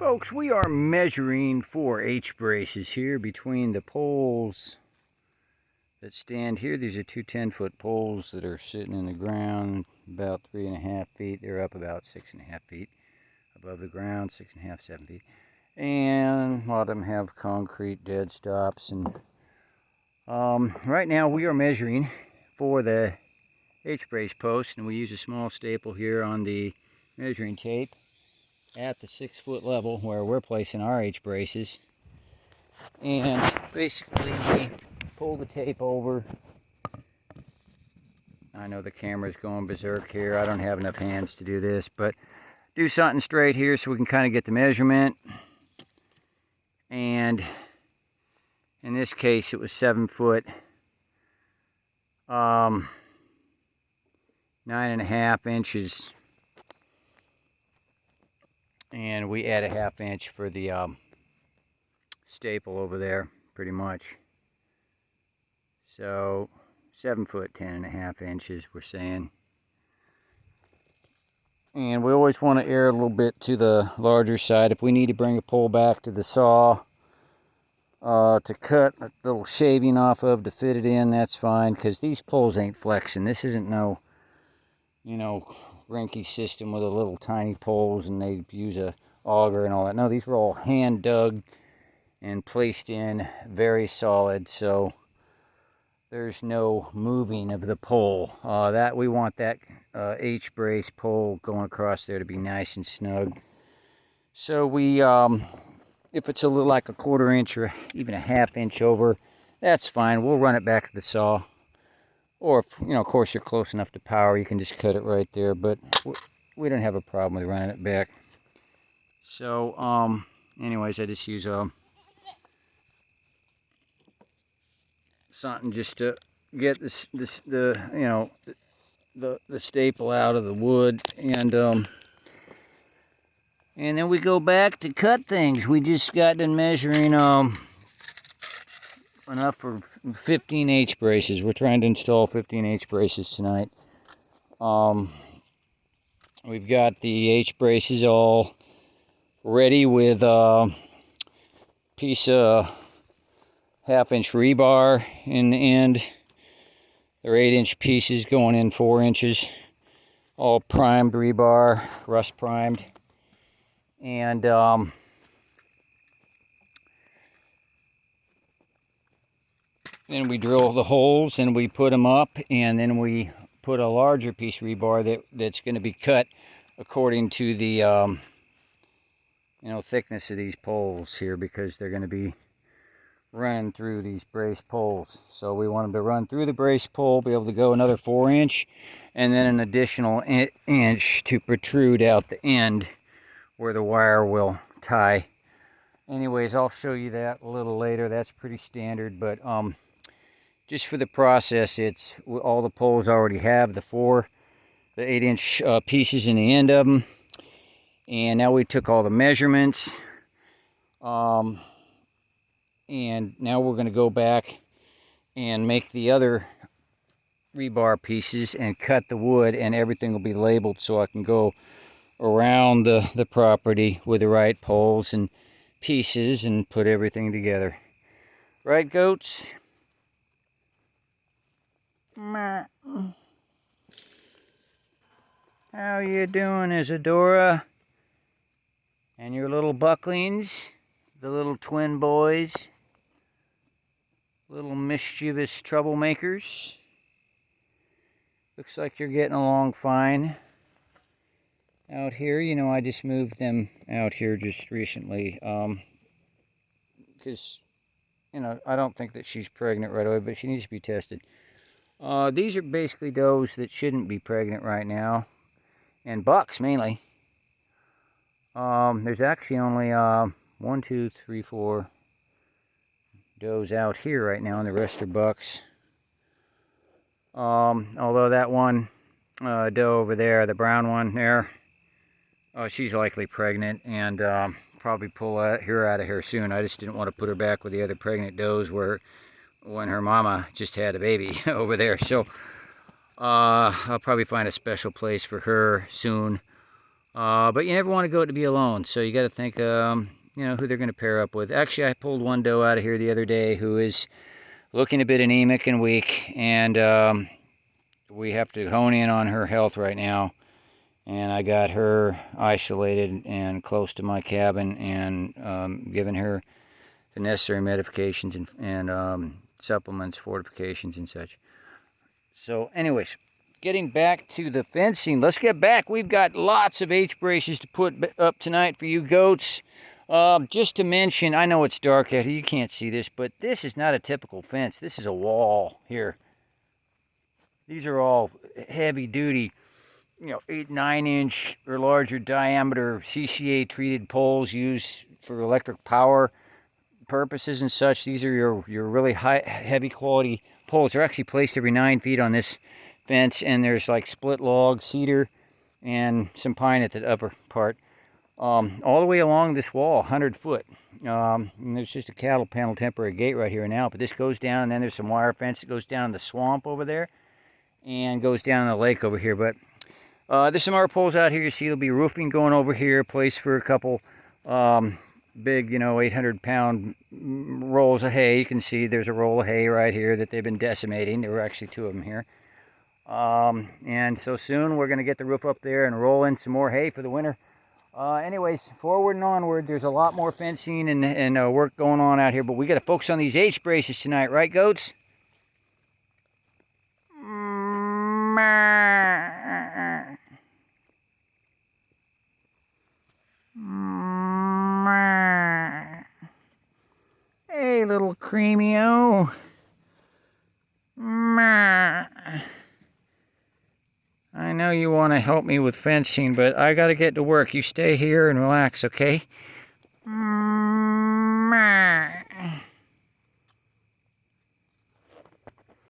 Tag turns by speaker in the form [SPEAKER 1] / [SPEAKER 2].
[SPEAKER 1] Folks, we are measuring for H-braces here between the poles that stand here. These are two 10-foot poles that are sitting in the ground about 3.5 feet. They're up about 6.5 feet above the ground, 6.5, 7 feet. And a lot of them have concrete dead stops. And right now we are measuring for the H-brace post, and we use a small staple here on the measuring tape at the 6-foot level where we're placing our H-braces. And basically we pull the tape over. I know the camera's going berserk here. I don't have enough hands to do this, but do something straight here so we can kind of get the measurement. And in this case it was 7 foot, 9.5 inches. And we add a 1/2 inch for the staple over there, pretty much. So 7 foot, 10.5 inches, we're saying. And we always want to err a little bit to the larger side. If we need to bring a pole back to the saw to cut a little shaving off of to fit it in, that's fine, because these poles ain't flexing. This isn't no, Rinky system with a little tiny poles and they use a auger and all that. No, these were all hand dug and placed in very solid, so there's no moving of the pole. That we want that H-brace pole going across there to be nice and snug. So we, if it's a little like a 1/4 inch or even a 1/2 inch over, that's fine. We'll run it back to the saw. Or if, of course, you're close enough to power, you can just cut it right there. But we don't have a problem with running it back. So, anyways, I just use something just to get the staple out of the wood, and then we go back to cut things. We just got done measuring enough for 15 H-braces. We're trying to install 15 H-braces tonight. We've got the H-braces all ready with a piece of 1/2 inch rebar in the end. They're 8-inch pieces going in 4 inches. All primed rebar, rust primed. And then we drill the holes and we put them up, and then we put a larger piece of rebar that's going to be cut according to the thickness of these poles here, because they're going to be running through these brace poles. So we want them to run through the brace pole, be able to go another 4 inch, and then an additional inch to protrude out the end where the wire will tie. Anyways, I'll show you that a little later. That's pretty standard, but just for the process, it's all the poles already have the 8-inch pieces in the end of them. And now we took all the measurements, and now we're going to go back and make the other rebar pieces and cut the wood, and everything will be labeled so I can go around the property with the right poles and pieces and put everything together. Right, goats? How you doing, Isadora? And your little bucklings, the little twin boys, little mischievous troublemakers. Looks like you're getting along fine out here. I just moved them out here just recently, because, I don't think that she's pregnant right away, but she needs to be tested. These are basically does that shouldn't be pregnant right now, and bucks mainly. There's actually only 1, 2, 3, 4 does out here right now, and the rest are bucks. Although that one doe over there, the brown one there, she's likely pregnant, and probably pull her out of here soon. I just didn't want to put her back with the other pregnant does when her mama just had a baby over there. So I'll probably find a special place for her soon. But you never want a goat to be alone, so you got to think, you know, who they're going to pair up with. Actually, I pulled one doe out of here the other day who is looking a bit anemic and weak, and we have to hone in on her health right now. And I got her isolated and close to my cabin, and given her the necessary medications and supplements, fortifications, and such. So, anyways, getting back to the fencing, let's get back. We've got lots of H-braces to put up tonight for you goats. Just to mention, I know it's dark out here, you can't see this, but this is not a typical fence. This is a wall here. These are all heavy-duty, you know, 8-9 inch or larger diameter CCA treated poles used for electric power purposes and such. These are your really heavy quality poles. They're actually placed every 9 feet on this fence, and there's like split log, cedar, and some pine at the upper part. All the way along this wall, 100 foot. And there's just a cattle panel temporary gate right here now, but this goes down, and then there's some wire fence that goes down in the swamp over there and goes down in the lake over here. But there's some other poles out here. You see there'll be roofing going over here, place for a couple big, you know, 800-pound rolls of hay. You can see there's a roll of hay right here that they've been decimating. There were actually 2 of them here. And so soon we're going to get the roof up there and roll in some more hay for the winter. Anyways, forward and onward. There's a lot more fencing and work going on out here, but we got to focus on these H-braces tonight, right, goats? Hey, little Creamio. I know you want to help me with fencing, but I got to get to work. You stay here and relax, okay?